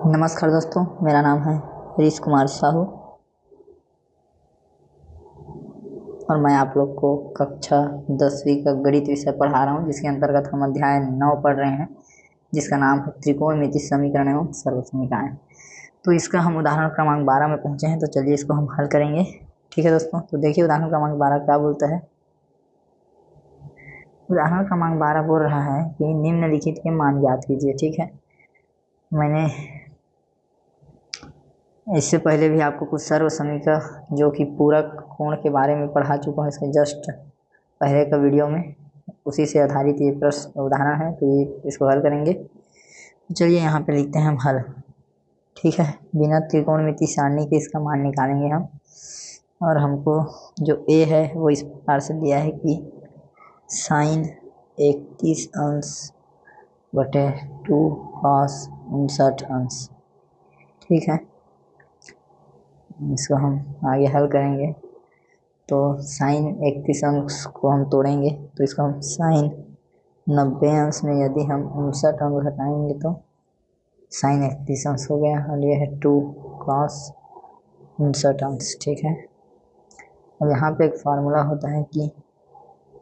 नमस्कार दोस्तों, मेरा नाम है हरीश कुमार साहू और मैं आप लोग को कक्षा 10वीं का गणित विषय पढ़ा रहा हूँ, जिसके अंतर्गत हम अध्याय 9 पढ़ रहे हैं, जिसका नाम है त्रिकोणमिति समीकरण एवं सर्वसमीकरण। तो इसका हम उदाहरण क्रमांक 12 में पहुँचे हैं, तो चलिए इसको हम हल करेंगे। ठीक है दोस्तों, तो देखिए उदाहरण क्रमांक 12 क्या बोलता है। उदाहरण क्रमांक 12 बोल रहा है कि निम्नलिखित के मान ज्ञात कीजिए। ठीक है, मैंने इससे पहले भी आपको कुछ सर्व समीकरण जो कि पूरक कोण के बारे में पढ़ा चुका हूँ, इसके जस्ट पहले का वीडियो में, उसी से आधारित ये प्रश्न उदाहरण है। तो ये इसको हल करेंगे। चलिए यहाँ पे लिखते हैं हम हल। ठीक है, बिना त्रिकोणमिति सारणी के इसका मान निकालेंगे हम। और हमको जो ए है वो इस प्रकार से दिया है कि sin 31 अंश बटे 2 cos 59 अंश। ठीक है, इसको हम आगे हल करेंगे। तो sin 31 अंश को हम तोड़ेंगे, तो इसको हम sin 90 अंश में यदि हम 59 अंश घटाएंगे तो sin 31 अंश हो गया, और ये है 2 cos 59 अंश। ठीक है, अब यहाँ पे एक फार्मूला होता है कि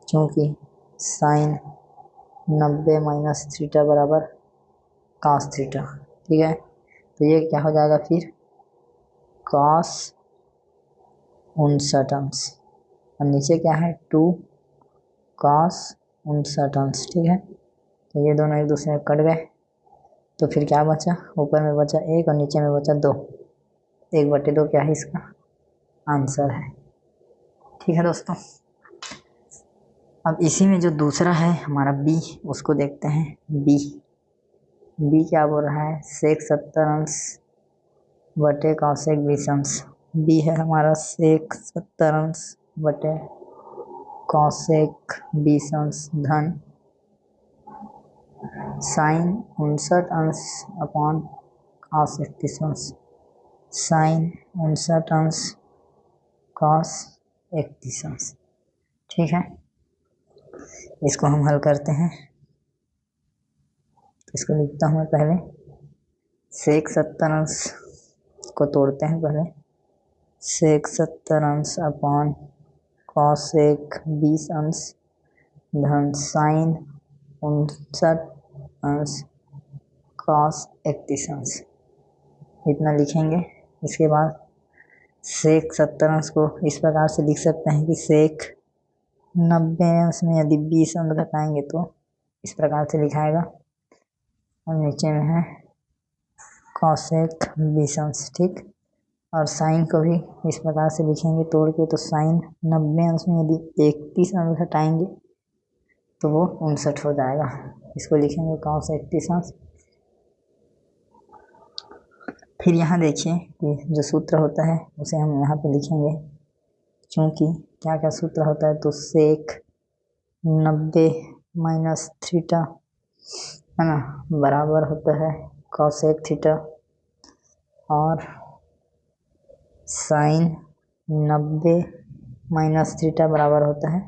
चूँकि sin 90 माइनस थीटा बराबर cos थीटा। ठीक है, तो ये क्या हो जाएगा फिर cos 59 अंश, और नीचे क्या है 2 cos 59 अंश। ठीक है, तो ये दोनों एक दूसरे में कट गए, तो फिर क्या बचा, ऊपर में बचा 1 और नीचे में बचा 2। 1/2 क्या है इसका आंसर है। ठीक है दोस्तों, अब इसी में जो दूसरा है हमारा बी, उसको देखते हैं। बी क्या बोल रहा है, sec 70 अंश बटे cosec 20 अंश। बी है हमारा sec 70 अंश बटे cosec 20 अंश धन sin 59 अंश अपॉन cos 31 अंश। sin 59 अंश cos 31 अंश। ठीक है, इसको हम हल करते हैं। तो इसको लिखता हूँ मैं पहले, sec 70 अंश को तोड़ते हैं पहले। sec 70 अंश अपॉन cosec 20 अंश धन sin 59 अंश cos 31 अंश, इतना लिखेंगे। इसके बाद sec 70 अंश को इस प्रकार से लिख सकते हैं कि sec 90 अंश में यदि 20 अंश घटाएंगे तो इस प्रकार से लिखाएगा, और नीचे में है cosec 20 अंश। ठीक, और साइन को भी इस प्रकार से लिखेंगे तोड़ के, तो sin 90 अंश में यदि 31 अंश घटाएंगे तो वो 59 हो जाएगा। इसको लिखेंगे cos 31 अंश। फिर यहाँ देखिए कि जो सूत्र होता है उसे हम यहाँ पे लिखेंगे, क्योंकि क्या क्या सूत्र होता है, तो sec 90 माइनस थीटा है ना, बराबर होता है cosec थीटा, और sin 90 माइनस थीटा बराबर होता है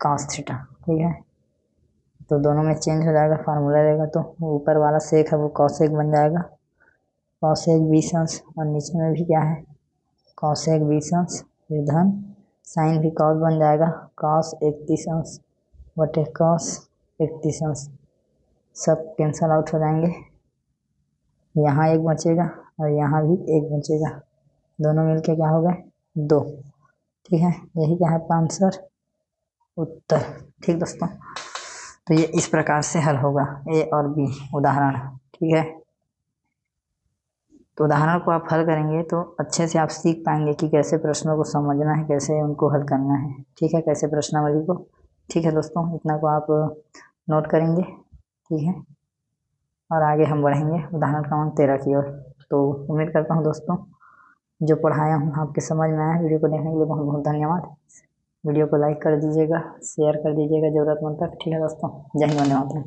cos थीटा। ठीक है, तो दोनों में चेंज हो जाएगा, फार्मूला रहेगा, तो ऊपर वाला सेक है वो cosec बन जाएगा, cosec 20 अंश, और नीचे में भी क्या है cosec 20 अंश, फिर धन साइन भी cos बन जाएगा, cos 31 अंश बटे cos 31 अंश। सब कैंसल आउट हो जाएंगे, यहाँ एक बचेगा और यहाँ भी एक बचेगा, दोनों मिलके क्या हो गए 2। ठीक है, यही क्या है आंसर, उत्तर। ठीक दोस्तों, तो ये इस प्रकार से हल होगा ए और बी उदाहरण। ठीक है, तो उदाहरण को आप हल करेंगे तो अच्छे से आप सीख पाएंगे कि कैसे प्रश्नों को समझना है, कैसे उनको हल करना है। ठीक है, कैसे प्रश्नावली को। ठीक है दोस्तों, इतना को आप नोट करेंगे। ठीक है, और आगे हम बढ़ेंगे उदाहरण क्रमांक 13 की ओर। तो उम्मीद करता हूँ दोस्तों जो पढ़ाया हूँ आपके समझ में आया। वीडियो को देखने के लिए बहुत बहुत धन्यवाद। वीडियो को लाइक कर दीजिएगा, शेयर कर दीजिएगा ज़रूरतमंद तक। ठीक है दोस्तों, जय हिंद, वंदे मातरम।